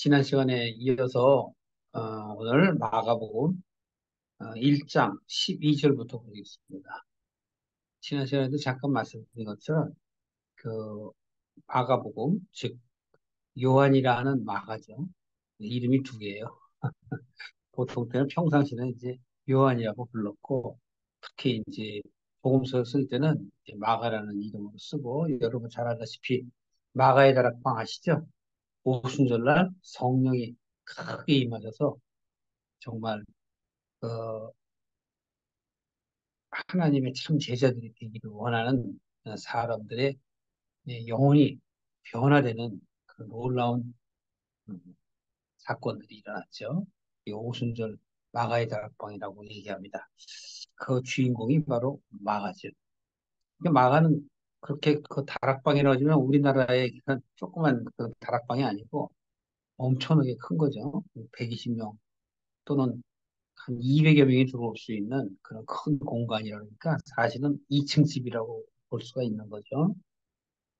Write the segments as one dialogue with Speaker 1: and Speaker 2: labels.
Speaker 1: 지난 시간에 이어서 오늘 마가복음 1장 12절부터 보겠습니다. 지난 시간에도 잠깐 말씀드린 것처럼 그 마가복음, 즉 요한이라는 마가죠. 이름이 두 개예요. 보통 때는 평상시는 이제 요한이라고 불렀고, 특히 이제 복음서 쓸 때는 이제 마가라는 이름으로 쓰고, 여러분 잘 알다시피 마가의 다락방 아시죠? 오순절날 성령이 크게 임하셔서 정말 어, 하나님의 참 제자들이 되기를 원하는 사람들의 영혼이 변화되는 그 놀라운 음, 사건들이 일어났죠. 이 오순절 마가의 다락방이라고 얘기합니다. 그 주인공이 바로 마가죠. 마가는 그렇게 그 다락방이라고 하지만 우리나라의 그런 조그만 그 다락방이 아니고 엄청나게 큰 거죠. 120명 또는 한 200여 명이 들어올 수 있는 그런 큰 공간이라니까 사실은 2층 집이라고 볼 수가 있는 거죠.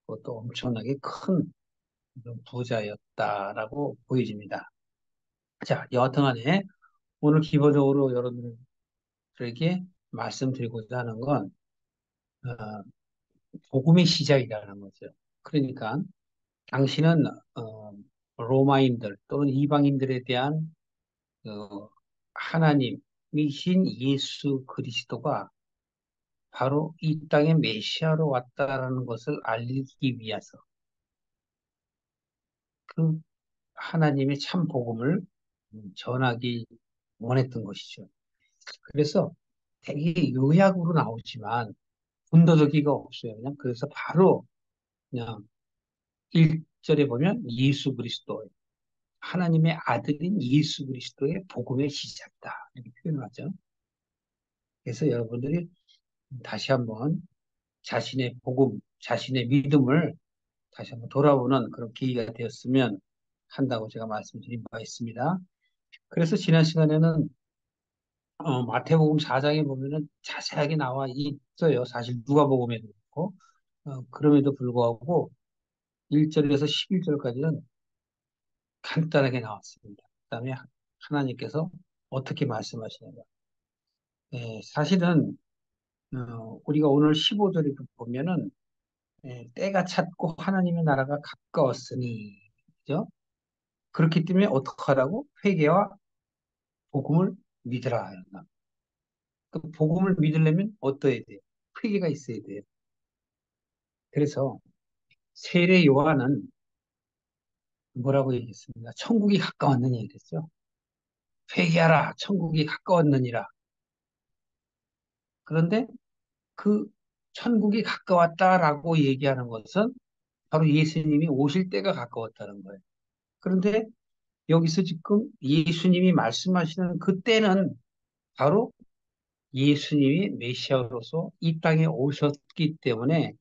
Speaker 1: 그것도 엄청나게 큰 부자였다라고 보여집니다. 자, 여하튼 간에 오늘 기본적으로 여러분들에게 말씀드리고자 하는 건 어, 복음의 시작이라는 거죠. 그러니까 당신은 로마인들 또는 이방인들에 대한 어, 하나님이신 예수 그리스도가 바로 이 땅에 메시아로 왔다라는 것을 알리기 위해서 그 하나님의 참 복음을 전하기 원했던 것이죠. 그래서 되게 요약으로 나오지만 군더더기가 없어요. 그냥 그래서 바로 그냥 1절에 보면 예수 그리스도, 하나님의 아들인 예수 그리스도의 복음의 시작이다. 이렇게 표현을 하죠. 그래서 여러분들이 다시 한번 자신의 복음, 자신의 믿음을 다시 한번 돌아보는 그런 계기가 되었으면 한다고 제가 말씀드린 바가 있습니다. 그래서 지난 시간에는 마태복음 4장에 보면은 자세하게 나와 있어요. 사실 누가복음에도 그렇고 그럼에도 불구하고 1절에서 11절까지는 간단하게 나왔습니다. 그다음에 하나님께서 어떻게 말씀하시는가. 사실은 우리가 오늘 15절에 보면은 때가 찼고 하나님의 나라가 가까웠으니 그죠? 그렇기 때문에 어떻게 하라고? 회개와 복음을 믿으라 하였나. 그 복음을 믿으려면 어떠해야 돼요? 회개가 있어야 돼요. 그래서 세례 요한은 뭐라고 얘기했습니까? 천국이 가까웠느니 그랬죠. 회개하라, 천국이 가까웠느니라. 그런데 그 천국이 가까웠다라고 얘기하는 것은 바로 예수님이 오실 때가 가까웠다는 거예요. 그런데 여기서 지금 예수님이 말씀하시는 그때는 바로 예수님이 메시아로서 이 땅에 오셨기 때문에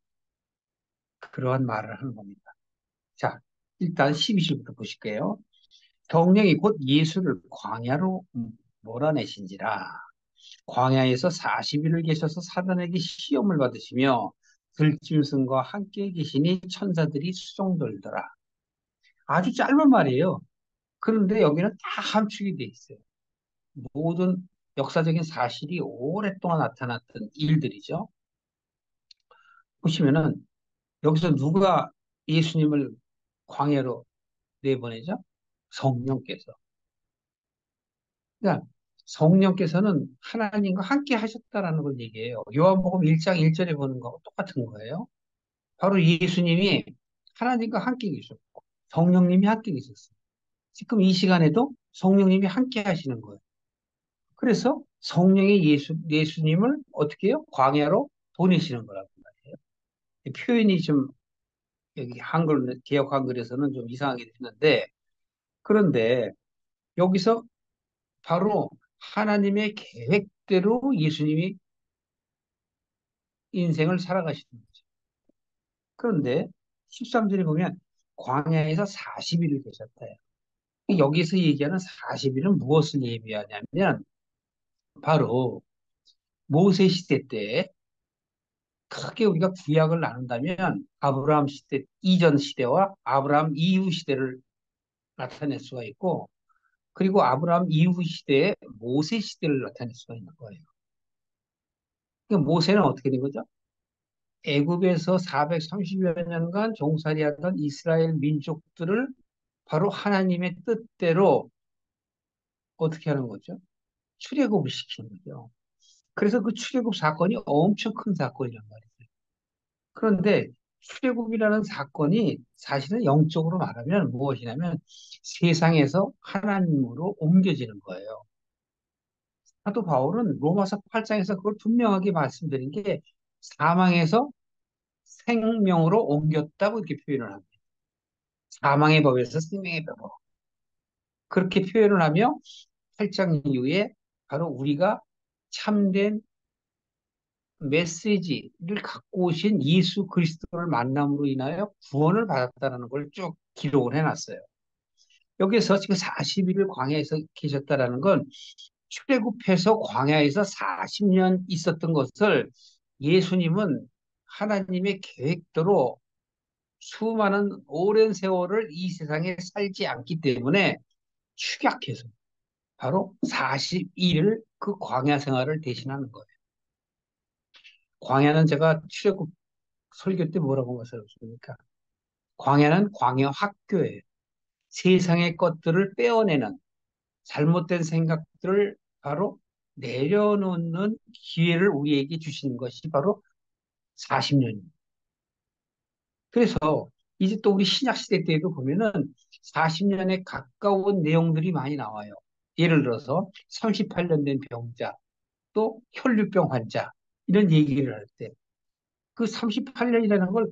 Speaker 1: 그러한 말을 하는 겁니다. 자, 일단 12절부터 보실게요. 성령이 곧 예수를 광야로 몰아내신지라. 광야에서 40일을 계셔서 사단에게 시험을 받으시며 들짐승과 함께 계시니 천사들이 수종들더라. 아주 짧은 말이에요. 그런데 여기는 다 함축이 돼 있어요. 모든 역사적인 사실이 오랫동안 나타났던 일들이죠. 보시면은 여기서 누가 예수님을 광야로 내보내죠? 성령께서. 그러니까 성령께서는 하나님과 함께 하셨다라는 걸 얘기해요. 요한복음 1장 1절에 보는 거하고 똑같은 거예요. 바로 예수님이 하나님과 함께 계셨고 성령님이 함께 계셨어요. 지금 이 시간에도 성령님이 함께 하시는 거예요. 그래서 성령이 예수님을 어떻게 해요? 광야로 보내시는 거라고 말해요. 표현이 좀 여기 개역 한글에서는 좀 이상하게 됐는데, 그런데 여기서 바로 하나님의 계획대로 예수님이 인생을 살아가시는 거죠. 그런데 13절에 보면 광야에서 40일을 계셨대요. 여기서 얘기하는 40일은 무엇을 예비하냐면 바로 모세 시대 때 크게 우리가 구약을 나눈다면 아브라함 시대 이전 시대와 아브라함 이후 시대를 나타낼 수가 있고, 그리고 아브라함 이후 시대에 모세 시대를 나타낼 수가 있는 거예요. 그러니까 모세는 어떻게 된 거죠? 애굽에서 430여 년간 종살이하던 이스라엘 민족들을 바로 하나님의 뜻대로 어떻게 하는 거죠? 출애굽을 시키는 거죠. 그래서 그 출애굽 사건이 엄청 큰 사건이란 말이에요. 그런데 출애굽이라는 사건이 사실은 영적으로 말하면 무엇이냐면 세상에서 하나님으로 옮겨지는 거예요. 사도 바울은 로마서 8장에서 그걸 분명하게 말씀드린 게 사망에서 생명으로 옮겼다고 이렇게 표현을 합니다. 사망의 법에서 생명의 법으로. 그렇게 표현을 하며 8장 이후에 바로 우리가 참된 메시지를 갖고 오신 예수 그리스도를 만남으로 인하여 구원을 받았다는 걸 쭉 기록을 해놨어요. 여기서 지금 40일을 광야에서 계셨다라는 건 출애굽해서 광야에서 40년 있었던 것을 예수님은 하나님의 계획대로 수많은 오랜 세월을 이 세상에 살지 않기 때문에 축약해서 바로 40일을 그 광야 생활을 대신하는 거예요. 광야는 제가 출애굽 설교 때 뭐라고 말씀하셨습니까? 광야는 광야 학교예요. 세상의 것들을 빼어내는 잘못된 생각들을 바로 내려놓는 기회를 우리에게 주시는 것이 바로 40년입니다. 그래서 이제 또 우리 신약 시대 때에도 보면은 40년에 가까운 내용들이 많이 나와요. 예를 들어서 38년 된 병자, 또 혈류병 환자 이런 얘기를 할 때 그 38년이라는 걸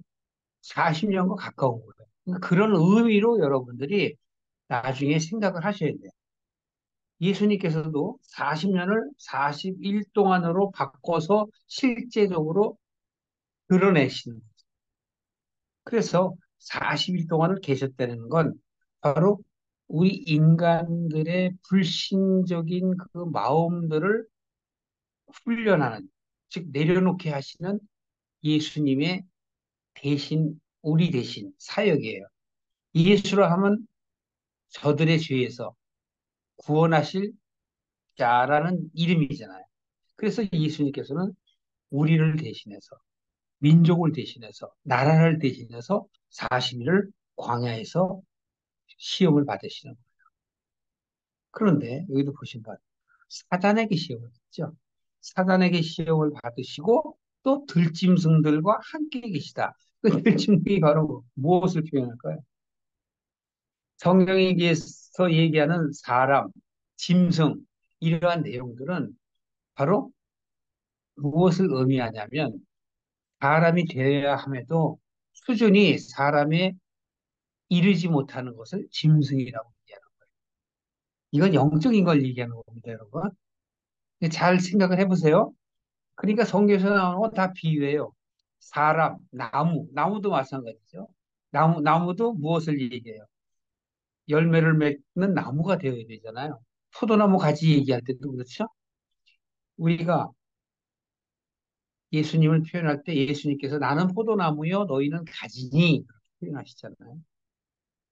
Speaker 1: 40년과 가까운 거예요. 그러니까 그런 의미로 여러분들이 나중에 생각을 하셔야 돼요. 예수님께서도 40년을 40일 동안으로 바꿔서 실제적으로 드러내시는 거예요. 그래서 40일 동안을 계셨다는 건 바로 우리 인간들의 불신적인 그 마음들을 훈련하는, 즉 내려놓게 하시는 예수님의 대신, 우리 대신 사역이에요. 예수라 하면 저들의 죄에서 구원하실 자라는 이름이잖아요. 그래서 예수님께서는 우리를 대신해서, 민족을 대신해서, 나라를 대신해서 40일을 광야에서 시험을 받으시는 거예요. 그런데 여기도 보신 바 사단에게 시험을 받죠. 사단에게 시험을 받으시고 또 들짐승들과 함께 계시다. 그 들짐승이 바로 무엇을 표현할까요? 성경에서 얘기하는 사람, 짐승 이러한 내용들은 바로 무엇을 의미하냐면 사람이 되어야 함에도 수준이 사람에 이르지 못하는 것을 짐승이라고 얘기하는 거예요. 이건 영적인 걸 얘기하는 겁니다, 여러분. 잘 생각을 해보세요. 그러니까 성경에서 나오는 건 다 비유예요. 사람, 나무도 마찬가지죠. 나무도 무엇을 얘기해요? 열매를 맺는 나무가 되어야 되잖아요. 포도나무 가지 얘기할 때도 그렇죠. 우리가 예수님을 표현할 때 예수님께서 나는 포도나무요, 너희는 가지니 그렇게 표현하시잖아요.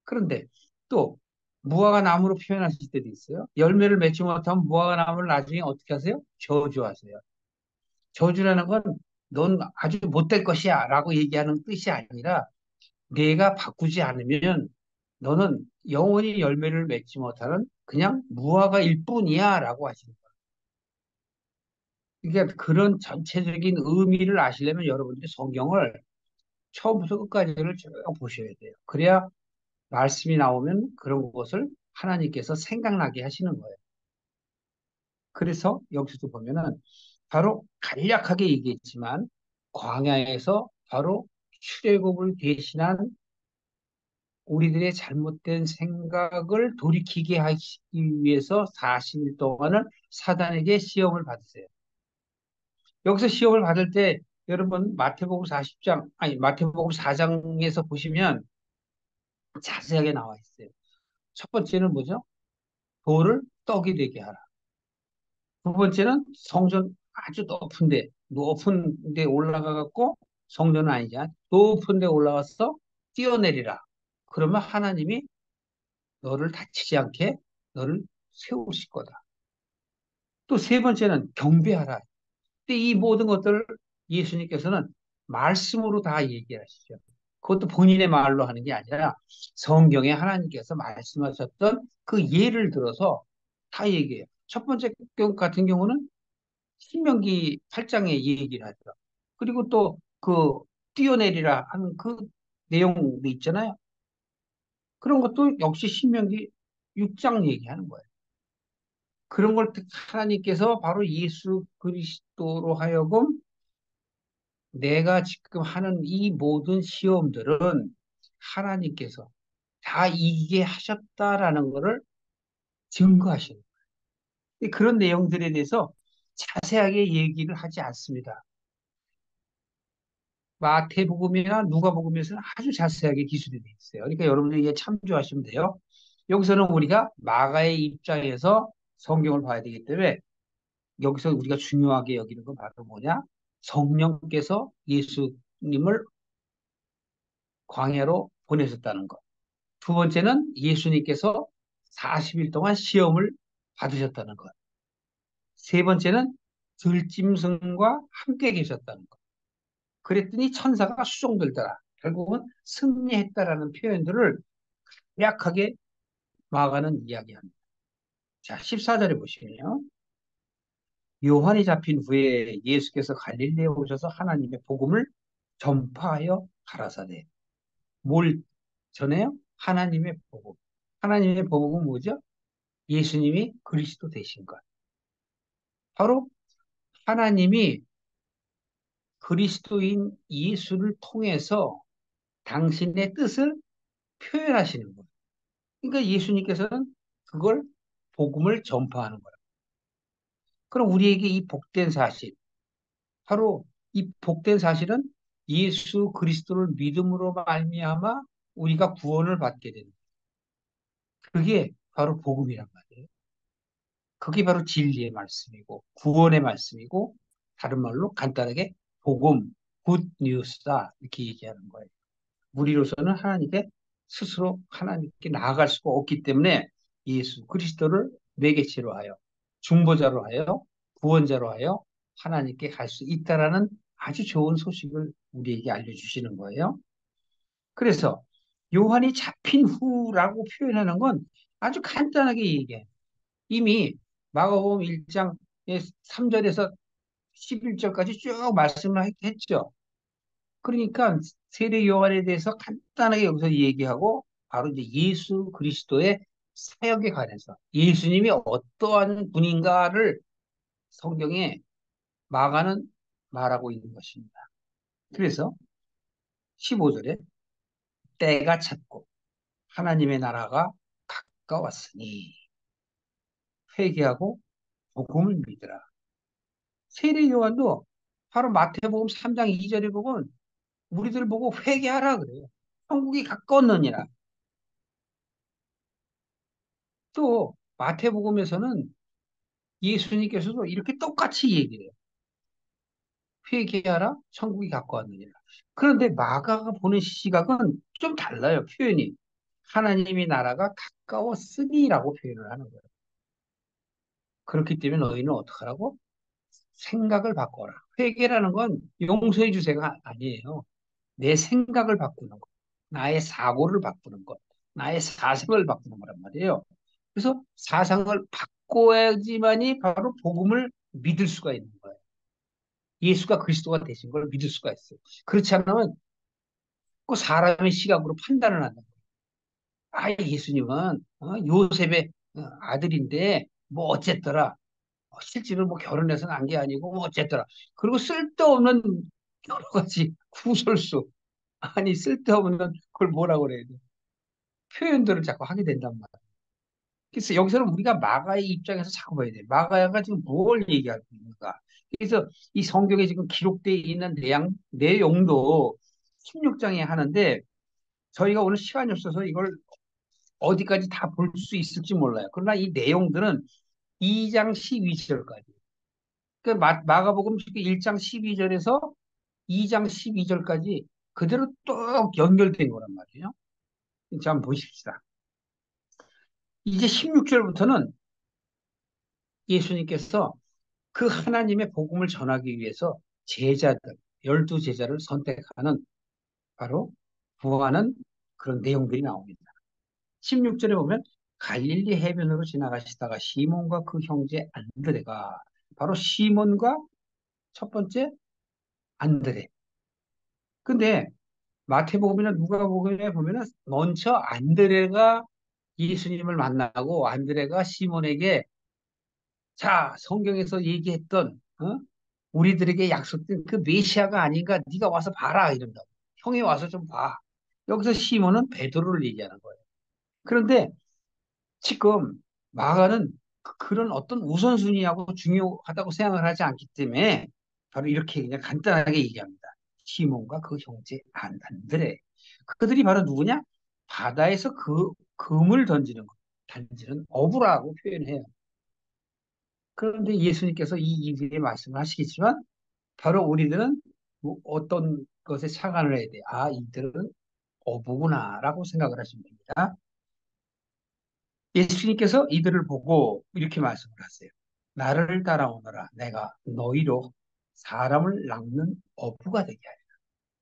Speaker 1: 그런데 또 무화과 나무로 표현하실 때도 있어요. 열매를 맺지 못하면 무화과 나무를 나중에 어떻게 하세요? 저주하세요. 저주라는 건 넌 아주 못될 것이야 라고 얘기하는 뜻이 아니라 내가 바꾸지 않으면 너는 영원히 열매를 맺지 못하는 그냥 무화과일 뿐이야 라고 하시는 거예요. 그러니까 그런 전체적인 의미를 아시려면 여러분들이 성경을 처음부터 끝까지를 쭉 보셔야 돼요. 그래야 말씀이 나오면 그런 것을 하나님께서 생각나게 하시는 거예요. 그래서 여기서도 보면은 바로 간략하게 얘기했지만 광야에서 바로 출애굽을 대신한 우리들의 잘못된 생각을 돌이키게 하기 위해서 40일 동안을 사단에게 시험을 받으세요. 여기서 시험을 받을 때 여러분 마태복음 40장 아니 마태복음 4장에서 보시면 자세하게 나와 있어요. 첫 번째는 뭐죠? 돌을 떡이 되게 하라. 두 번째는 성전 아주 높은 데 올라가 갖고 성전은 아니지 높은 데 올라가서 뛰어내리라. 그러면 하나님이 너를 다치지 않게 너를 세우실 거다. 또 세 번째는 경배하라. 근데 이 모든 것들을 예수님께서는 말씀으로 다 얘기하시죠. 그것도 본인의 말로 하는 게 아니라 성경에 하나님께서 말씀하셨던 그 예를 들어서 다 얘기해요. 첫 번째 경우 같은 경우는 신명기 8장에 얘기를 하죠. 그리고 또 그 뛰어내리라 하는 그 내용도 있잖아요. 그런 것도 역시 신명기 6장 얘기하는 거예요. 그런 걸 하나님께서 바로 예수 그리스도로 하여금 내가 지금 하는 이 모든 시험들은 하나님께서 다 이기게 하셨다라는 것을 증거하시는 거예요. 그런 내용들에 대해서 자세하게 얘기를 하지 않습니다. 마태복음이나 누가복음에서는 아주 자세하게 기술이 되어 있어요. 그러니까 여러분들이 이게 참조하시면 돼요. 여기서는 우리가 마가의 입장에서 성경을 봐야 되기 때문에 여기서 우리가 중요하게 여기는 건 바로 뭐냐? 성령께서 예수님을 광야로 보내셨다는 것. 두 번째는 예수님께서 40일 동안 시험을 받으셨다는 것. 세 번째는 들짐승과 함께 계셨다는 것. 그랬더니 천사가 수종들더라. 결국은 승리했다라는 표현들을 약하게 마가는 이야기합니다. 자, 14절에 보시면요. 요한이 잡힌 후에 예수께서 갈릴리에 오셔서 하나님의 복음을 전파하여 가라사대. 뭘 전해요? 하나님의 복음. 하나님의 복음은 뭐죠? 예수님이 그리스도 되신 것. 바로 하나님이 그리스도인 예수를 통해서 당신의 뜻을 표현하시는 거예요. 그러니까 예수님께서는 그걸 복음을 전파하는 거예요. 그럼 우리에게 이 복된 사실, 바로 이 복된 사실은 예수 그리스도를 믿음으로 말미암아 우리가 구원을 받게 되는 거예요. 그게 바로 복음이란 말이에요. 그게 바로 진리의 말씀이고 구원의 말씀이고 다른 말로 간단하게 복음, 굿 뉴스다 이렇게 얘기하는 거예요. 우리로서는 하나님께 스스로 하나님께 나아갈 수가 없기 때문에 예수 그리스도를 매개체로 하여 중보자로 하여 구원자로 하여 하나님께 갈 수 있다라는 아주 좋은 소식을 우리에게 알려주시는 거예요. 그래서 요한이 잡힌 후라고 표현하는 건 아주 간단하게 얘기해요. 이미 마가복음 1장 3절에서 11절까지 쭉 말씀을 했죠. 그러니까 세례 요한에 대해서 간단하게 여기서 얘기하고 바로 이제 예수 그리스도의 사역에 관해서 예수님이 어떠한 분인가를 성경에 마가는 말하고 있는 것입니다. 그래서 15절에 때가 찼고 하나님의 나라가 가까웠으니 회개하고 복음을 믿으라. 세례 요한도 바로 마태복음 3장 2절에 보면 우리들 보고 회개하라 그래요. 천국이 가까웠느니라. 또 마태복음에서는 예수님께서도 이렇게 똑같이 얘기를 해요. 회개하라, 천국이 가까웠느니라. 그런데 마가가 보는 시각은 좀 달라요, 표현이. 하나님의 나라가 가까웠으니라고 표현을 하는 거예요. 그렇기 때문에 너희는 어떡하라고? 생각을 바꿔라. 회개라는 건 용서해 주세요가 아니에요. 내 생각을 바꾸는 것, 나의 사고를 바꾸는 것, 나의 사상을 바꾸는 거란 말이에요. 그래서 사상을 바꿔야지만이 바로 복음을 믿을 수가 있는 거예요. 예수가 그리스도가 되신 걸 믿을 수가 있어요. 그렇지 않으면 그 사람의 시각으로 판단을 한다. 아, 예수님은 요셉의 아들인데 뭐 어쨌더라. 실제로 뭐 결혼해서 난 게 아니고 뭐 어쨌더라. 그리고 쓸데없는 여러 가지 구설수 아니 쓸데없는 그걸 뭐라고 그래야 돼. 표현들을 자꾸 하게 된단 말이야. 그래서 여기서는 우리가 마가의 입장에서 자꾸 봐야 돼. 마가가 지금 뭘 얘기하고 있는가. 그래서 이 성경에 지금 기록되어 있는 내용도 16장에 하는데 저희가 오늘 시간이 없어서 이걸 어디까지 다 볼 수 있을지 몰라요. 그러나 이 내용들은 2장 12절까지. 그 마가복음 1장 12절에서 2장 12절까지 그대로 또 연결된 거란 말이에요. 자, 한번 보십시다. 이제 16절부터는 예수님께서 그 하나님의 복음을 전하기 위해서 제자들, 12제자를 선택하는 바로 구하는 그런 내용들이 나옵니다. 16절에 보면 갈릴리 해변으로 지나가시다가 시몬과 그 형제 안드레가 바로 시몬과 첫 번째 안드레. 근데 마태복음이나 누가복음에 보면은 먼저 안드레가 예수님을 만나고 안드레가 시몬에게 자, 성경에서 얘기했던 우리들에게 약속된 그 메시아가 아닌가 네가 와서 봐라 이런다고. 형이 와서 좀 봐. 여기서 시몬은 베드로를 얘기하는 거예요. 그런데 지금 마가는 그런 어떤 우선순위하고 중요하다고 생각을 하지 않기 때문에 바로 이렇게 그냥 간단하게 얘기합니다. 시몬과 그 형제 안드레. 그들이 바로 누구냐? 바다에서 그 금을 던지는 것, 던지는 어부라고 표현해요. 그런데 예수님께서 이 이들의 말씀을 하시겠지만 바로 우리들은 뭐 어떤 것에 착안을 해야 돼. 아, 이들은 어부구나라고 생각을 하시면 됩니다. 예수님께서 이들을 보고 이렇게 말씀을 하세요. 나를 따라오너라. 내가 너희로 사람을 낚는 어부가 되게 하리라.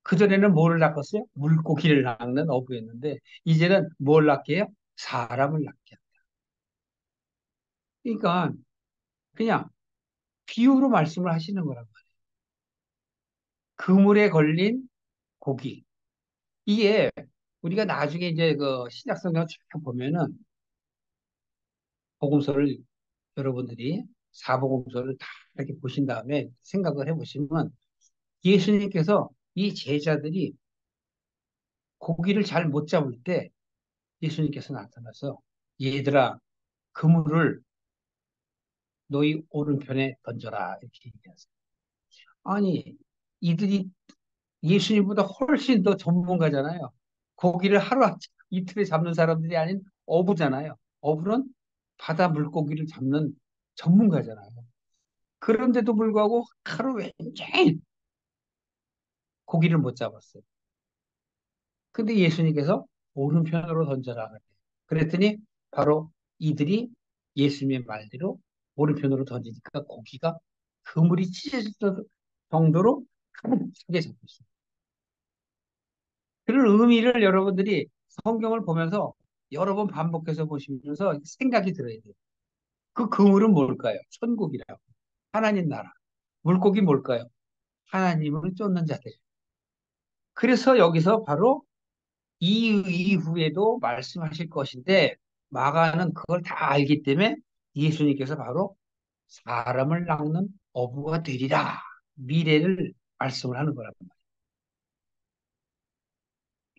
Speaker 1: 그전에는 뭐를 낚았어요? 물고기를 낚는 어부였는데 이제는 뭘 낚게요? 사람을 낚게. 그러니까 그냥 비유로 말씀을 하시는 거란 말이에요. 그물에 걸린 고기. 이게 우리가 나중에 이제 그 신약성경 쭉 보면은 복음서를 여러분들이 사복음서를 다 이렇게 보신 다음에 생각을 해보시면 예수님께서 이 제자들이 고기를 잘 못 잡을 때 예수님께서 나타나서 얘들아 그물을 너희 오른편에 던져라 이렇게 얘기하세요. 아니 이들이 예수님보다 훨씬 더 전문가잖아요. 고기를 하루 이틀에 잡는 사람들이 아닌 어부잖아요. 어부는 바다 물고기를 잡는 전문가잖아요. 그런데도 불구하고 하루 종일 고기를 못 잡았어요. 근데 예수님께서 오른편으로 던져라. 그랬더니 바로 이들이 예수님의 말대로 오른편으로 던지니까 고기가 그물이 찢어질 정도로 크게 잡혔어요. 그런 의미를 여러분들이 성경을 보면서 여러 번 반복해서 보시면서 생각이 들어야 돼요. 그 그물은 뭘까요? 천국이라고. 하나님 나라. 물고기 뭘까요? 하나님을 쫓는 자들. 그래서 여기서 바로 이 이후에도 말씀하실 것인데 마가는 그걸 다 알기 때문에 예수님께서 바로 사람을 낚는 어부가 되리라. 미래를 말씀을 하는 거란 말이에요.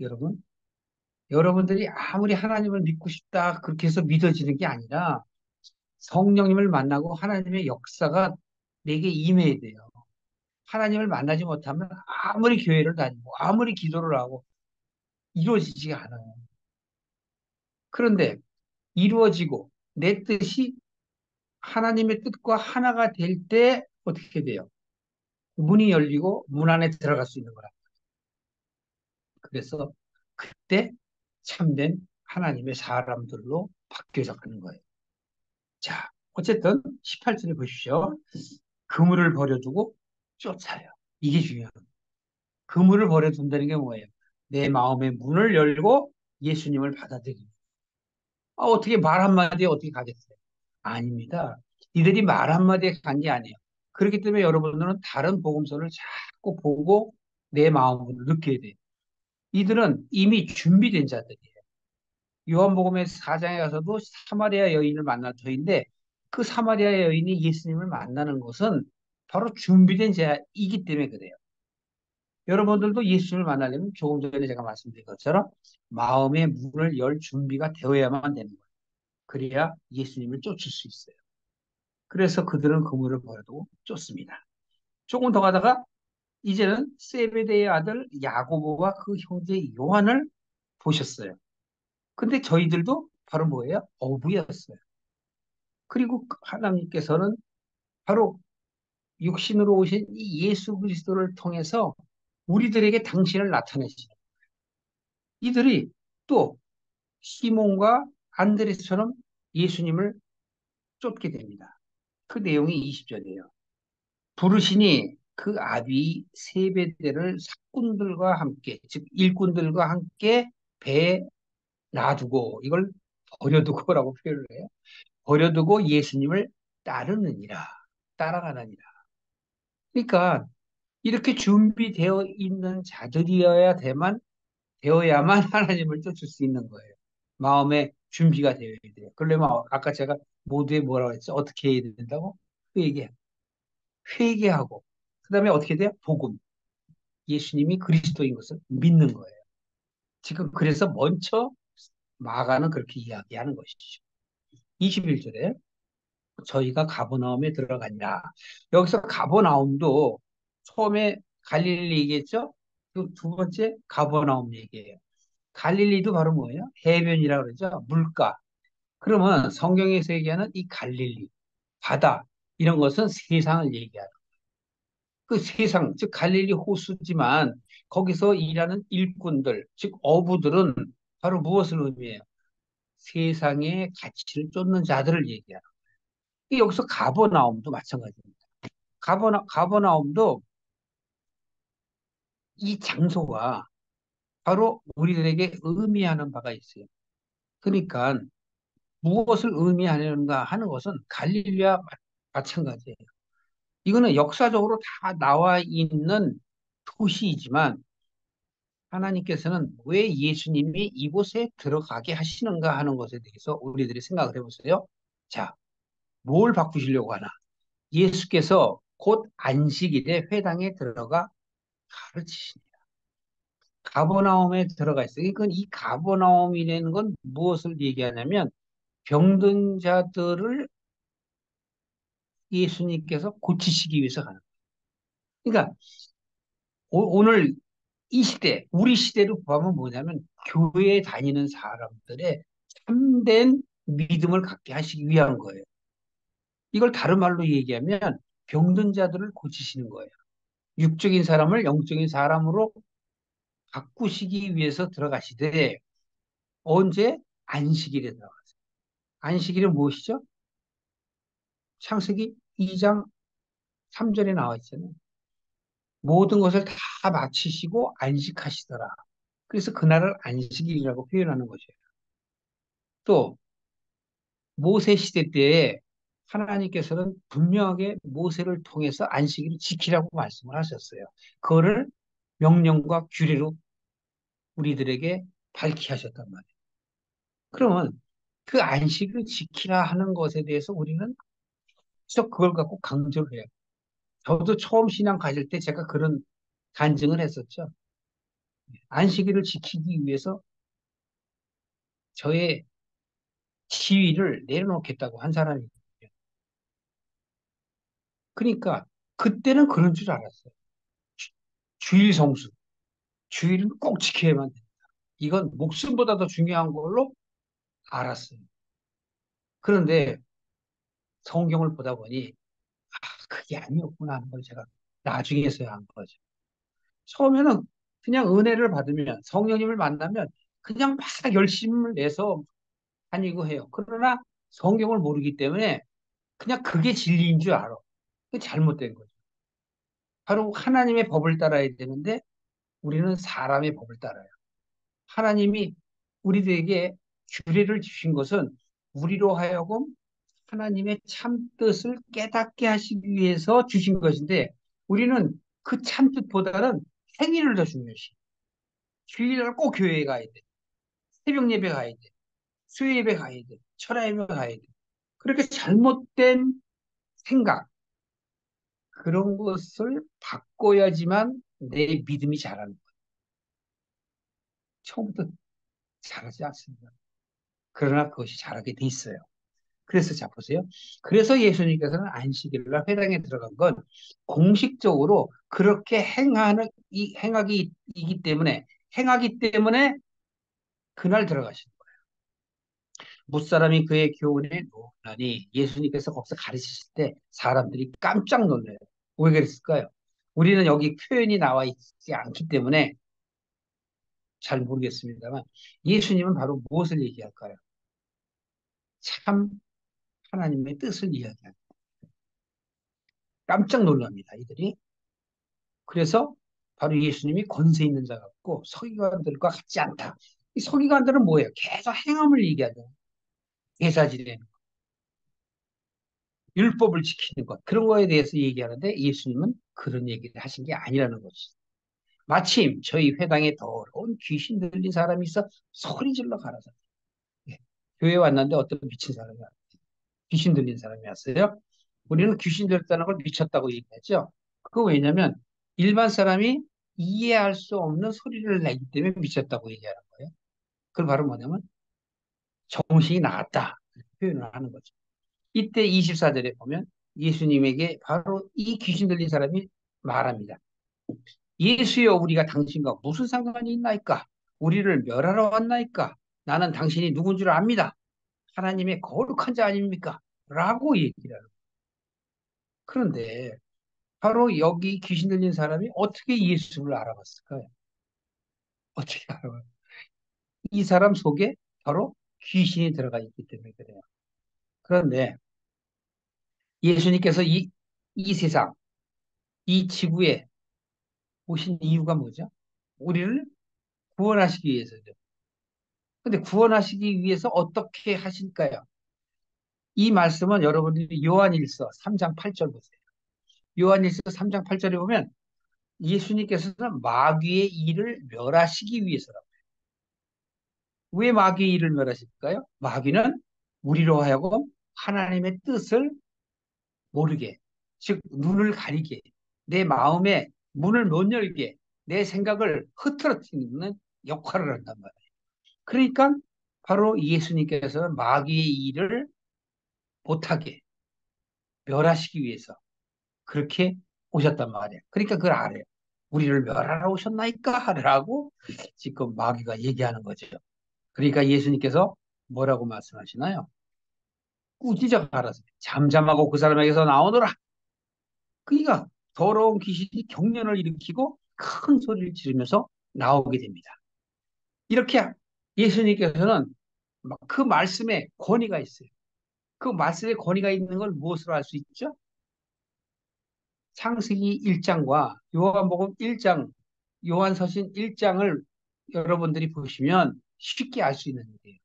Speaker 1: 여러분, 여러분들이 아무리 하나님을 믿고 싶다 그렇게 해서 믿어지는 게 아니라 성령님을 만나고 하나님의 역사가 내게 임해야 돼요. 하나님을 만나지 못하면 아무리 교회를 다니고 아무리 기도를 하고 이루어지지가 않아요. 그런데 이루어지고 내 뜻이 하나님의 뜻과 하나가 될 때 어떻게 돼요? 문이 열리고 문 안에 들어갈 수 있는 거라. 그래서 그때 참된 하나님의 사람들로 바뀌어져 가는 거예요. 자, 어쨌든 18절에 보십시오. 그물을 버려두고 쫓아요. 이게 중요해요. 그물을 버려둔다는 게 뭐예요? 내 마음의 문을 열고 예수님을 받아들이는. 아, 어떻게 말 한마디에 어떻게 가겠어요? 아닙니다. 이들이 말 한마디에 간 게 아니에요. 그렇기 때문에 여러분들은 다른 복음서를 자꾸 보고 내 마음을 느껴야 돼요. 이들은 이미 준비된 자들이에요. 요한복음의 4장에 가서도 사마리아 여인을 만날 터인데 그 사마리아 여인이 예수님을 만나는 것은 바로 준비된 자이기 때문에 그래요. 여러분들도 예수님을 만나려면 조금 전에 제가 말씀드린 것처럼 마음의 문을 열 준비가 되어야만 되는 거예요. 그래야 예수님을 쫓을 수 있어요. 그래서 그들은 그물을 버려두고 쫓습니다. 조금 더 가다가 이제는 세베대의 아들 야고보와 그 형제 요한을 보셨어요. 근데 저희들도 바로 뭐예요? 어부였어요. 그리고 하나님께서는 바로 육신으로 오신 이 예수 그리스도를 통해서 우리들에게 당신을 나타내시죠. 이들이 또 시몬과 안드레스처럼 예수님을 쫓게 됩니다. 그 내용이 20절이에요. 부르시니 그 아비 세베대를 사꾼들과 함께, 즉 일꾼들과 함께 배에 놔두고, 이걸 버려두고라고 표현을 해요. 버려두고 예수님을 따르느니라, 따라가느니라. 그러니까 이렇게 준비되어 있는 되어야만 하나님을 쫓을 수 있는 거예요. 마음의 준비가 되어야 돼요. 그러려면 아까 제가 모두에 뭐라고 했죠? 어떻게 해야 된다고? 회개, 회개하고, 그 다음에 어떻게 돼요? 복음. 예수님이 그리스도인 것을 믿는 거예요. 지금 그래서 먼저 마가는 그렇게 이야기하는 것이죠. 21절에 저희가 가버나움에 들어갔냐. 여기서 가버나움도 처음에 갈릴리 얘기했죠? 두 번째 가버나움 얘기예요. 갈릴리도 바로 뭐예요? 해변이라고 그러죠? 물가. 그러면 성경에서 얘기하는 이 갈릴리, 바다, 이런 것은 세상을 얘기하는 그 세상, 즉 갈릴리 호수지만 거기서 일하는 일꾼들, 즉 어부들은 바로 무엇을 의미해요? 세상의 가치를 쫓는 자들을 얘기하는 거예요. 여기서 가버나움도 마찬가지입니다. 가버나움도 이 장소가 바로 우리들에게 의미하는 바가 있어요. 그러니까 무엇을 의미하는가 하는 것은 갈릴리와 마찬가지예요. 이거는 역사적으로 다 나와 있는 도시이지만 하나님께서는 왜 예수님이 이곳에 들어가게 하시는가 하는 것에 대해서 우리들이 생각을 해보세요. 자, 뭘 바꾸시려고 하나? 예수께서 곧 안식일에 회당에 들어가 가르치십니다. 가버나움에 들어가 있어요. 그러니까 이 가버나움이라는 건 무엇을 얘기하냐면 병든 자들을 예수님께서 고치시기 위해서 가는 거예요. 그러니까 오늘 이 시대, 우리 시대로 보면 뭐냐면 교회에 다니는 사람들의 참된 믿음을 갖게 하시기 위한 거예요. 이걸 다른 말로 얘기하면 병든 자들을 고치시는 거예요. 육적인 사람을 영적인 사람으로 바꾸시기 위해서 들어가시되 언제? 안식일에 들어가세요. 안식일은 무엇이죠? 창세기 2장 3절에 나와 있잖아요. 모든 것을 다 마치시고 안식하시더라. 그래서 그날을 안식일이라고 표현하는 거죠. 또 모세 시대 때에 하나님께서는 분명하게 모세를 통해서 안식일을 지키라고 말씀을 하셨어요. 그거를 명령과 규례로 우리들에게 밝히 하셨단 말이에요. 그러면 그 안식을 지키라 하는 것에 대해서 우리는 계속 그걸 갖고 강조를 해요. 저도 처음 신앙 가질 때 제가 그런 간증을 했었죠. 안식일을 지키기 위해서 저의 지위를 내려놓겠다고 한 사람이거든요. 그러니까 그때는 그런 줄 알았어요. 주일 성수, 주일은 꼭 지켜야만 돼. 이건 목숨보다 더 중요한 걸로 알았어요. 그런데 성경을 보다 보니 그게 아니었구나 하는 걸 제가 나중에서야 한 거죠. 처음에는 그냥 은혜를 받으면 성령님을 만나면 그냥 막 열심을 내서 다니고 해요. 그러나 성경을 모르기 때문에 그냥 그게 진리인 줄 알아. 그게 잘못된 거죠. 바로 하나님의 법을 따라야 되는데 우리는 사람의 법을 따라요. 하나님이 우리들에게 규례를 주신 것은 우리로 하여금 하나님의 참뜻을 깨닫게 하시기 위해서 주신 것인데 우리는 그 참뜻보다는 행위를 더 중요시. 주일날 꼭 교회에 가야 돼. 새벽 예배 가야 돼. 수요 예배 가야 돼. 철야 예배 가야 돼. 그렇게 잘못된 생각, 그런 것을 바꿔야지만 내 믿음이 자라는 거예요. 처음부터 잘하지 않습니다. 그러나 그것이 잘하게 돼 있어요. 그래서 자 보세요. 그래서 예수님께서는 안식일날 회당에 들어간 건 공식적으로 그렇게 행하기 때문에 그날 들어가신 거예요. 무사람이 그의 교훈에 놀라니 예수님께서 거기서 가르치실 때 사람들이 깜짝 놀래요. 왜 그랬을까요? 우리는 여기 표현이 나와 있지 않기 때문에 잘 모르겠습니다만 예수님은 바로 무엇을 얘기할까요? 참 하나님의 뜻을 이야기합니다. 깜짝 놀랍니다, 이들이. 그래서 바로 예수님이 권세 있는 자 같고 서기관들과 같지 않다. 이 서기관들은 뭐예요? 계속 행함을 얘기하죠. 제사 지내는 것, 율법을 지키는 것, 그런 거에 대해서 얘기하는데 예수님은 그런 얘기를 하신 게 아니라는 거죠. 마침 저희 회당에 더러운 귀신 들린 사람이 있어 소리 질러 가라사. 예. 교회 왔는데 어떤 미친 사람이 왔어요. 귀신 들린 사람이 왔어요. 우리는 귀신 들렸다는 걸 미쳤다고 얘기하죠. 그거 왜냐면 일반 사람이 이해할 수 없는 소리를 내기 때문에 미쳤다고 얘기하는 거예요. 그건 바로 뭐냐면 정신이 나갔다. 이렇게 표현을 하는 거죠. 이때 24절에 보면 예수님에게 바로 이 귀신 들린 사람이 말합니다. 예수여, 우리가 당신과 무슨 상관이 있나이까? 우리를 멸하러 왔나이까? 나는 당신이 누군 줄 압니다. 하나님의 거룩한 자 아닙니까? 라고 얘기를 하는. 그런데 바로 여기 귀신 들린 사람이 어떻게 예수를 알아봤을까요? 어떻게 알아봐요? 이 사람 속에 바로 귀신이 들어가 있기 때문에 그래요. 그런데 예수님께서 이 세상, 이 지구에 오신 이유가 뭐죠? 우리를 구원하시기 위해서죠. 근데 구원하시기 위해서 어떻게 하실까요? 이 말씀은 여러분들이 요한일서 3장 8절 보세요. 요한일서 3장 8절에 보면 예수님께서는 마귀의 일을 멸하시기 위해서라고. 왜 마귀의 일을 멸하실까요? 마귀는 우리로 하여금 하나님의 뜻을 모르게, 즉 눈을 가리게, 내 마음에 문을 못 열게, 내 생각을 흐트러뜨리는 역할을 한단 말이에요. 그러니까 바로 예수님께서는 마귀의 일을 못하게 멸하시기 위해서 그렇게 오셨단 말이에요. 그러니까 그걸 알아요. 우리를 멸하러 오셨나이까? 라고 지금 마귀가 얘기하는 거죠. 그러니까 예수님께서 뭐라고 말씀하시나요? 꾸짖어 가라서 잠잠하고 그 사람에게서 나오너라. 그러니까 더러운 귀신이 경련을 일으키고 큰 소리를 지르면서 나오게 됩니다. 이렇게 예수님께서는 그 말씀에 권위가 있어요. 그 말씀에 권위가 있는 걸 무엇으로 알 수 있죠? 창세기 1장과 요한복음 1장, 요한서신 1장을 여러분들이 보시면 쉽게 알 수 있는 일이에요.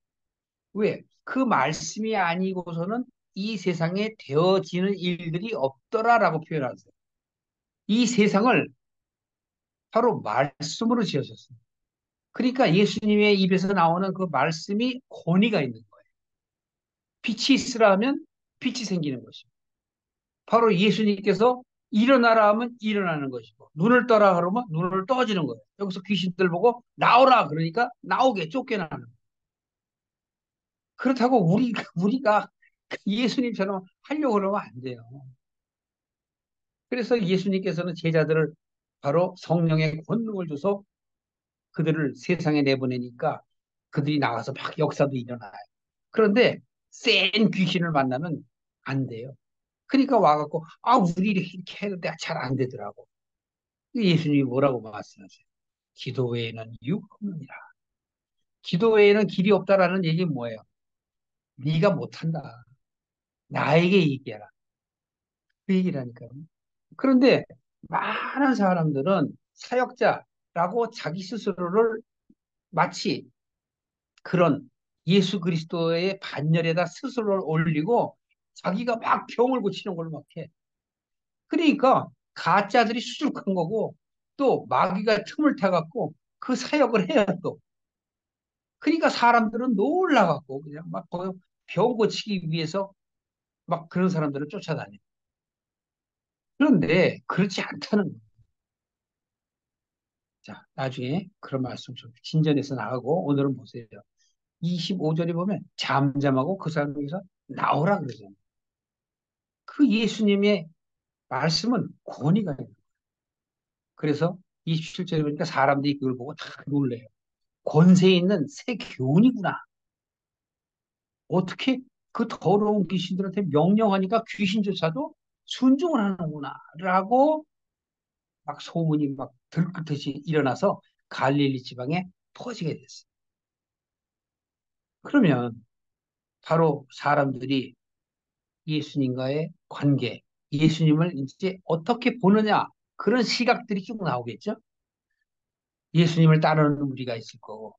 Speaker 1: 왜? 그 말씀이 아니고서는 이 세상에 되어지는 일들이 없더라라고 표현하세요. 이 세상을 바로 말씀으로 지으셨어요. 그러니까 예수님의 입에서 나오는 그 말씀이 권위가 있는 거예요. 빛이 있으라 하면 빛이 생기는 것이고, 바로 예수님께서 일어나라 하면 일어나는 것이고, 눈을 떠라 그러면 눈을 떠지는 거예요. 여기서 귀신들 보고 나오라 그러니까 나오게 쫓겨나는 거예요. 그렇다고 우리가 예수님처럼 하려고 그러면 안 돼요. 그래서 예수님께서는 제자들을 바로 성령의 권능을 줘서 그들을 세상에 내보내니까 그들이 나가서 막 역사도 일어나요. 그런데 센 귀신을 만나면 안 돼요. 그러니까 와갖고 우리 이렇게 했는데 잘 안 되더라고. 예수님이 뭐라고 말씀하세요? 기도 외에는 유없느니라. 기도 외에는 길이 없다라는 얘기는 뭐예요? 네가 못한다. 나에게 얘기해라. 그 얘기라니까요. 그런데 많은 사람들은 사역자라고 자기 스스로를 마치 그런 예수 그리스도의 반열에다 스스로를 올리고 자기가 막 병을 고치는 걸로 막 해. 그러니까 가짜들이 수룩한 거고 또 마귀가 틈을 타갖고 그 사역을 해요 또. 그러니까 사람들은 놀라갖고 그냥 막 병 고치기 위해서 막 그런 사람들을 쫓아다녀. 그런데 그렇지 않다는 거예요. 자, 나중에 그런 말씀 좀 진전해서 나가고 오늘은 보세요. 25절에 보면 잠잠하고 그 사람에게서 나오라 그러잖아요. 그 예수님의 말씀은 권위가 있는 거예요. 그래서 27절에 보니까 사람들이 그걸 보고 다 놀래요. 권세 있는 새 교훈이구나. 어떻게 그 더러운 귀신들한테 명령하니까 귀신조차도 순종을 하는구나. 라고 막 소문이 막 들끓듯이 일어나서 갈릴리 지방에 퍼지게 됐어요. 그러면 바로 사람들이 예수님과의 관계, 예수님을 이제 어떻게 보느냐, 그런 시각들이 쭉 나오겠죠. 예수님을 따르는 무리가 있을 거고,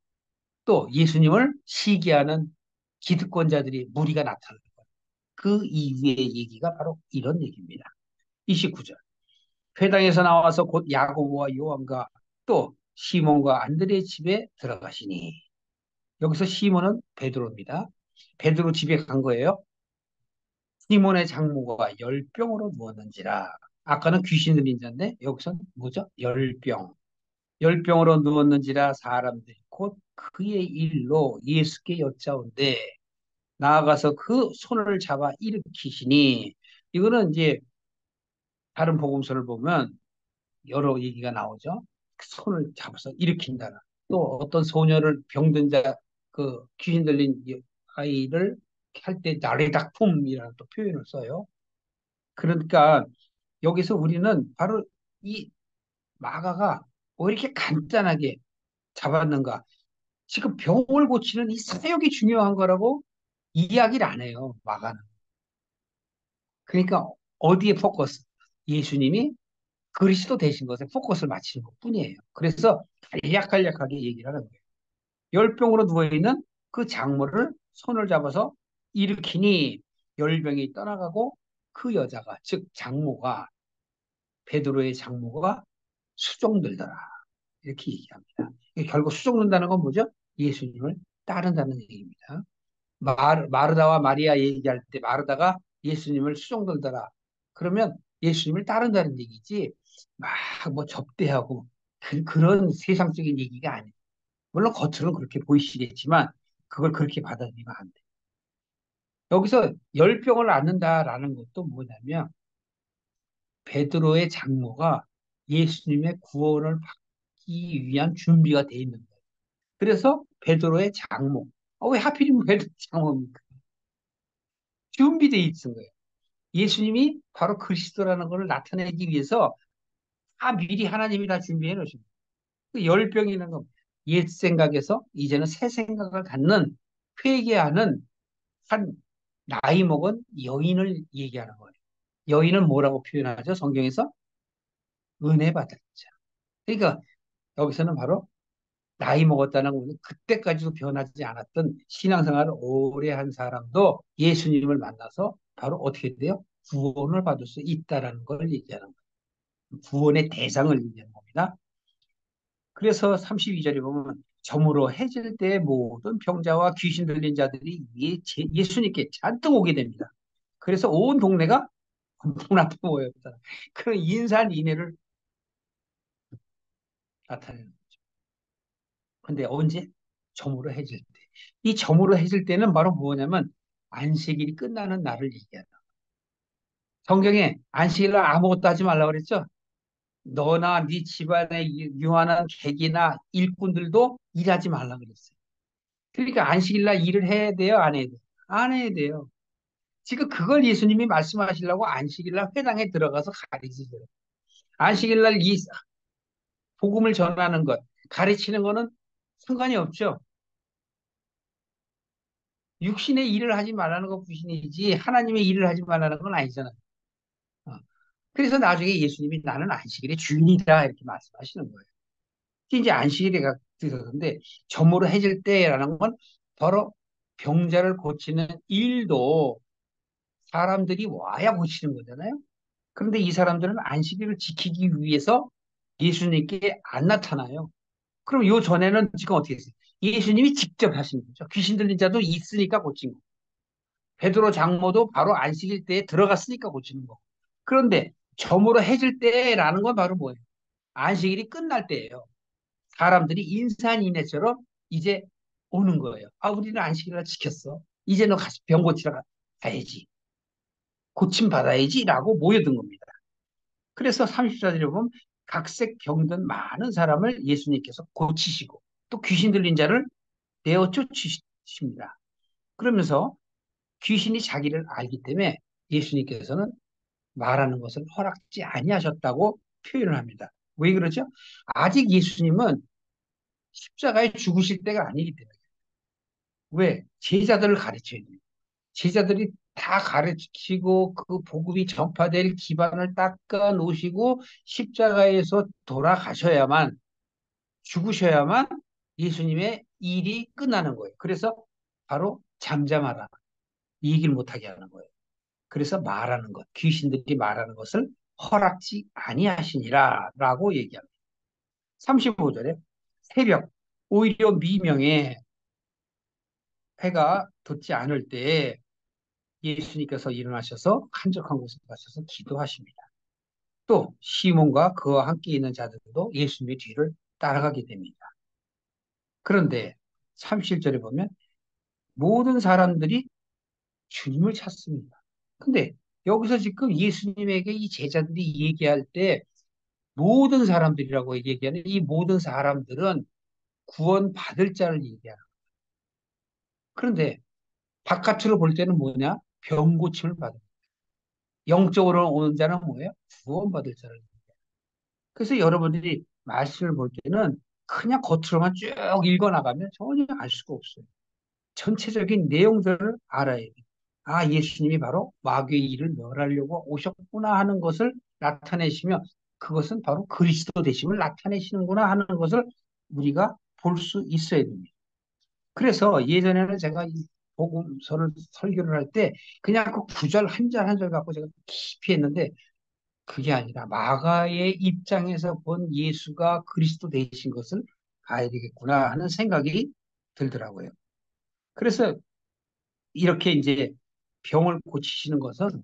Speaker 1: 또 예수님을 시기하는 기득권자들이 무리가 나타날 거예요. 그 이후의 얘기가 바로 이런 얘기입니다. 29절. 회당에서 나와서 곧 야고보와 요한과 또 시몬과 안드레의 집에 들어가시니, 여기서 시몬은 베드로입니다. 베드로 집에 간 거예요. 시몬의 장모가 열병으로 누웠는지라. 아까는 귀신 들린 자인데 여기서는 뭐죠? 열병. 열병으로 누웠는지라 사람들이 곧 그의 일로 예수께 여짜온대 나아가서 그 손을 잡아 일으키시니, 이거는 이제 다른 복음서를 보면 여러 얘기가 나오죠. 그 손을 잡아서 일으킨다는. 또 어떤 소녀를 병든 자, 그 귀신 들린 아이를 할 때 나리닥품이라는 또 표현을 써요. 그러니까 여기서 우리는 바로 이 마가가 왜 이렇게 간단하게 잡았는가? 지금 병을 고치는 이 사역이 중요한 거라고 이야기를 안 해요, 마가는. 그러니까 어디에 포커스? 예수님이 그리스도 되신 것에 포커스를 맞추는 것 뿐이에요. 그래서 간략간략하게 얘기를 하는 거예요. 열병으로 누워있는 그 장모를 손을 잡아서 일으키니 열병이 떠나가고 그 여자가, 즉 장모가, 베드로의 장모가 수종들더라. 이렇게 얘기합니다. 결국 수종든다는 건 뭐죠? 예수님을 따른다는 얘기입니다. 마르다와 마리아 얘기할 때 마르다가 예수님을 수종들더라. 그러면 예수님을 따른다는 얘기지, 막 뭐 접대하고 그런 세상적인 얘기가 아니에요. 물론 겉으로는 그렇게 보이시겠지만 그걸 그렇게 받아들이면 안 돼. 여기서 열병을 앓는다라는 것도 뭐냐면 베드로의 장모가 예수님의 구원을 받기 위한 준비가 돼 있는 거예요. 그래서 베드로의 장모. 왜 하필이면 베드로 장모입니까? 준비돼 있는 거예요. 예수님이 바로 그리스도라는 것을 나타내기 위해서 다 미리 하나님이 다 준비해 놓으신 거예요. 열병이라는 건 옛 생각에서 이제는 새 생각을 갖는, 회개하는 한 나이 먹은 여인을 얘기하는 거예요. 여인은 뭐라고 표현하죠? 성경에서 은혜 받은 자. 그러니까 여기서는 바로 나이 먹었다는 것은 그때까지도 변하지 않았던 신앙생활을 오래 한 사람도 예수님을 만나서 바로 어떻게 돼요? 구원을 받을 수 있다라는 걸 얘기하는 거예요. 구원의 대상을 얘기하는 겁니다. 그래서 32절에 보면 저물어 해질 때 모든 병자와 귀신 들린 자들이 예수님께 잔뜩 오게 됩니다. 그래서 온 동네가 문 앞에 모였다. 그런 인산인해를 나타내는 거죠. 근데 언제? 저물어 해질 때. 이 저물어 해질 때는 바로 뭐냐면 안식일이 끝나는 날을 얘기하다. 성경에 안식일날 아무것도 하지 말라고 그랬죠? 너나 네 집안에 유한한 객이나 일꾼들도 일하지 말라고 그랬어요. 그러니까 안식일날 일을 해야 돼요? 안 해야 돼요? 안 해야 돼요. 지금 그걸 예수님이 말씀하시려고 안식일날 회당에 들어가서 가르치세요. 안식일날 이 복음을 전하는 것, 가르치는 거는 상관이 없죠. 육신의 일을 하지 말라는 것 뿐이지 하나님의 일을 하지 말라는 건 아니잖아요. 어. 그래서 나중에 예수님이 나는 안식일의 주인이다 이렇게 말씀하시는 거예요. 이제 안식일에 들어서는데 점으로 해질 때라는 건 바로 병자를 고치는 일도 사람들이 와야 고치는 거잖아요. 그런데 이 사람들은 안식일을 지키기 위해서 예수님께 안 나타나요. 그럼 요 전에는 지금 어떻게 했어요? 예수님이 직접 하신 거죠. 귀신 들린 자도 있으니까 고친 거. 베드로 장모도 바로 안식일 때에 들어갔으니까 고치는 거. 그런데 점으로 해질 때라는 건 바로 뭐예요? 안식일이 끝날 때예요. 사람들이 인산인해처럼 이제 오는 거예요. 우리는 안식일을 지켰어. 이제 너 가서 병 고치러 가야지. 고침 받아야지라고 모여든 겁니다. 그래서 30절에 보면 각색 병든 많은 사람을 예수님께서 고치시고 또 귀신 들린 자를 내어 쫓으십니다. 그러면서 귀신이 자기를 알기 때문에 예수님께서는 말하는 것을 허락지 아니하셨다고 표현을 합니다. 왜 그러죠? 아직 예수님은 십자가에 죽으실 때가 아니기 때문에. 왜? 제자들을 가르쳐야 돼요. 제자들이 다 가르치고 그 복음이 전파될 기반을 닦아 놓으시고 십자가에서 돌아가셔야만, 죽으셔야만 예수님의 일이 끝나는 거예요. 그래서 바로 잠잠하라, 이 얘기를 못하게 하는 거예요. 그래서 말하는 것, 귀신들이 말하는 것을 허락지 아니하시니라 라고 얘기합니다. 35절에 새벽, 오히려 미명에 해가 돋지 않을 때에 예수님께서 일어나셔서 한적한 곳에 가셔서 기도하십니다. 또 시몬과 그와 함께 있는 자들도 예수님의 뒤를 따라가게 됩니다. 그런데 37절에 보면 모든 사람들이 주님을 찾습니다. 근데 여기서 지금 예수님에게 이 제자들이 얘기할 때 모든 사람들이라고 얘기하는 이 모든 사람들은 구원받을 자를 얘기하는. 그런데 바깥으로 볼 때는 뭐냐? 병 고침을 받은. 영적으로 오는 자는 뭐예요? 구원받을 자를. 그래서 여러분들이 말씀을 볼 때는 그냥 겉으로만 쭉 읽어나가면 전혀 알 수가 없어요. 전체적인 내용들을 알아야 돼요. 아, 예수님이 바로 마귀의 일을 멸하려고 오셨구나 하는 것을 나타내시며 그것은 바로 그리스도 되심을 나타내시는구나 하는 것을 우리가 볼 수 있어야 됩니다. 그래서 예전에는 제가 이 복음서를 설교를 할 때 그냥 그 구절 한 절 한 절 갖고 제가 깊이 했는데 그게 아니라 마가의 입장에서 본 예수가 그리스도 되신 것을 봐야 되겠구나 하는 생각이 들더라고요. 그래서 이렇게 이제 병을 고치시는 것은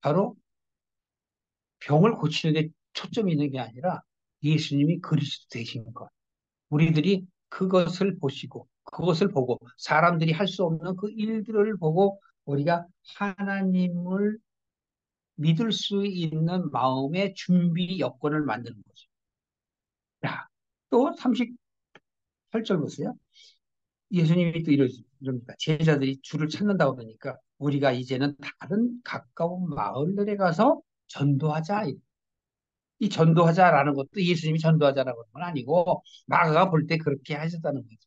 Speaker 1: 바로 병을 고치는 데 초점이 있는 게 아니라 예수님이 그리스도 되신 것. 우리들이 그것을 보시고 그것을 보고 사람들이 할 수 없는 그 일들을 보고 우리가 하나님을 믿을 수 있는 마음의 준비 여건을 만드는 거죠. 자, 또 38절 보세요. 예수님이 또 이럽니다. 제자들이 주를 찾는다고 그러니까 우리가 이제는 다른 가까운 마을들에 가서 전도하자. 이 전도하자라는 것도 예수님이 전도하자라고 하는 건 아니고 마가가 볼 때 그렇게 하셨다는 거죠.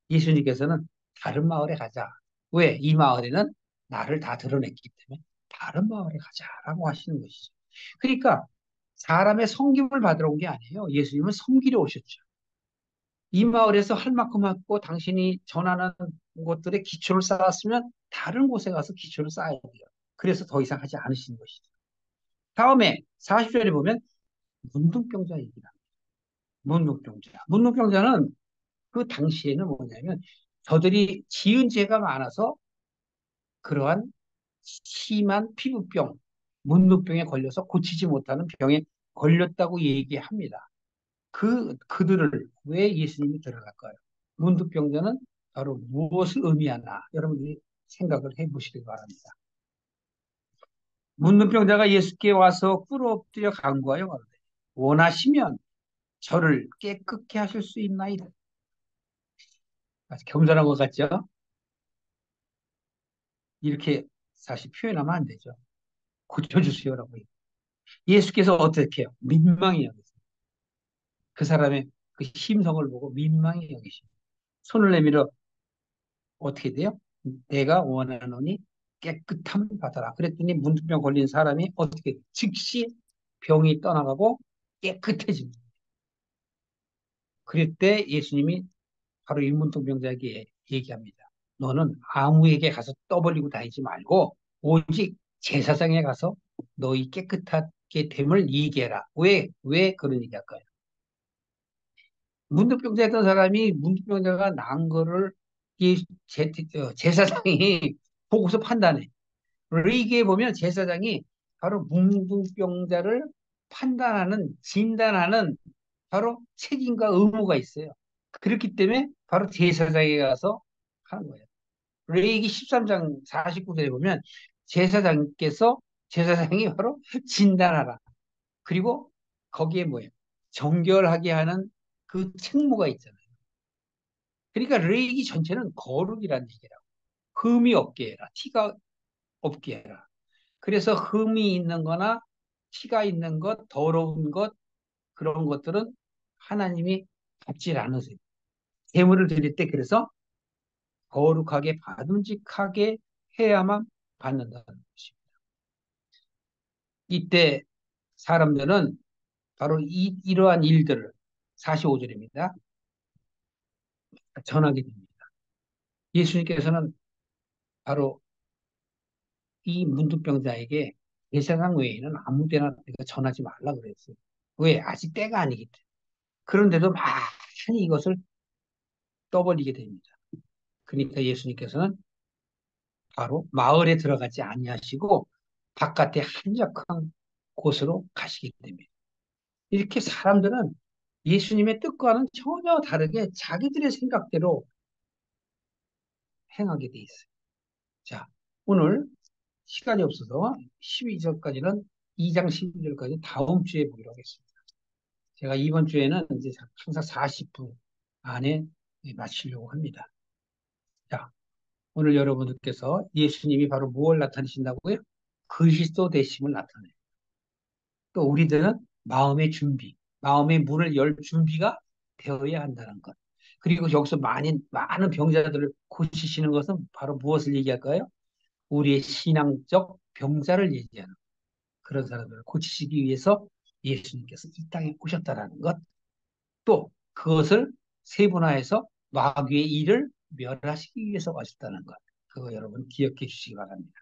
Speaker 1: 예수님께서는 다른 마을에 가자. 왜? 이 마을에는 나를 다 드러냈기 때문에 다른 마을에 가자라고 하시는 것이죠. 그러니까 사람의 섬김을 받으러 온 게 아니에요. 예수님은 섬기러 오셨죠. 이 마을에서 할 만큼 하고 당신이 전하는 것들의 기초를 쌓았으면 다른 곳에 가서 기초를 쌓아야 돼요. 그래서 더 이상 하지 않으시는 것이죠. 다음에 40절에 보면 문둥병자 얘기다. 문둥병자. 문둥병자는 그 당시에는 뭐냐면 저들이 지은 죄가 많아서 그러한 심한 피부병, 문둥병에 걸려서 고치지 못하는 병에 걸렸다고 얘기합니다. 그들을 왜 예수님이 들어갈까요? 문둥병자는 바로 무엇을 의미하나 여러분들이 생각을 해보시기 바랍니다. 문둥병자가 예수께 와서 꿇어 엎드려 간구하여 가로되 원하시면 저를 깨끗게 하실 수 있나이다. 아주 겸손한 것 같죠? 이렇게 사실 표현하면 안 되죠. 고쳐주세요라고. 예수께서 어떻게 해요? 민망히 여기세요. 그 사람의 그 심성을 보고 민망히 여기십니다. 손을 내밀어 어떻게 돼요? 내가 원하노니 깨끗함을 받아라. 그랬더니 문둥병 걸린 사람이 어떻게 돼요? 즉시 병이 떠나가고 깨끗해집니다. 그럴 때 예수님이 바로 이 문둥병자에게 얘기합니다. 너는 아무에게 가서 떠벌리고 다니지 말고 오직 제사장에 가서 너희 깨끗하게 됨을 얘기해라. 왜 그런 얘기할까요? 문둥병자 했던 사람이 문둥병자가 난 거를 이 제사장이 보고서 판단해. 레이기에 보면 제사장이 바로 문둥병자를 판단하는, 진단하는 바로 책임과 의무가 있어요. 그렇기 때문에 바로 제사장에 가서 하는 거예요. 레이기 13장 49절에 보면 제사장께서 제사장이 바로 진단하라. 그리고 거기에 뭐예요? 정결하게 하는 그 책무가 있잖아요. 그러니까 레이기 전체는 거룩이라는 얘기라고. 흠이 없게 해라. 티가 없게 해라. 그래서 흠이 있는 거나 티가 있는 것, 더러운 것, 그런 것들은 하나님이 받질 않으세요. 제물을 드릴 때 그래서 거룩하게 받음직하게 해야만 받는다는 것입니다. 이때 사람들은 바로 이러한 일들을 45절입니다. 전하게 됩니다. 예수님께서는 바로 이 문둥병자에게 제사장 외에는 아무 데나 내가 전하지 말라 그랬어요. 왜? 아직 때가 아니기 때문에. 그런데도 많이 이것을 떠벌리게 됩니다. 그러니까 예수님께서는 바로 마을에 들어가지 아니하시고 바깥에 한적한 곳으로 가시게 됩니다. 이렇게 사람들은 예수님의 뜻과는 전혀 다르게 자기들의 생각대로 행하게 돼 있어요. 자, 오늘 시간이 없어서 12절까지는 2장 12절까지 다음 주에 보기로 하겠습니다. 제가 이번 주에는 이제 항상 40분 안에 마치려고 합니다. 자, 오늘 여러분들께서 예수님이 바로 무엇을 나타내신다고요? 그리스도 되심을 나타내요. 또 우리들은 마음의 준비, 마음의 문을 열 준비가 되어야 한다는 것. 그리고 여기서 많은 병자들을 고치시는 것은 바로 무엇을 얘기할까요? 우리의 신앙적 병자를 얘기하는 그런 사람들을 고치시기 위해서 예수님께서 이 땅에 오셨다라는 것. 또 그것을 세분화해서 마귀의 일을 멸하시기 위해서 오셨다는 것. 그거 여러분 기억해 주시기 바랍니다.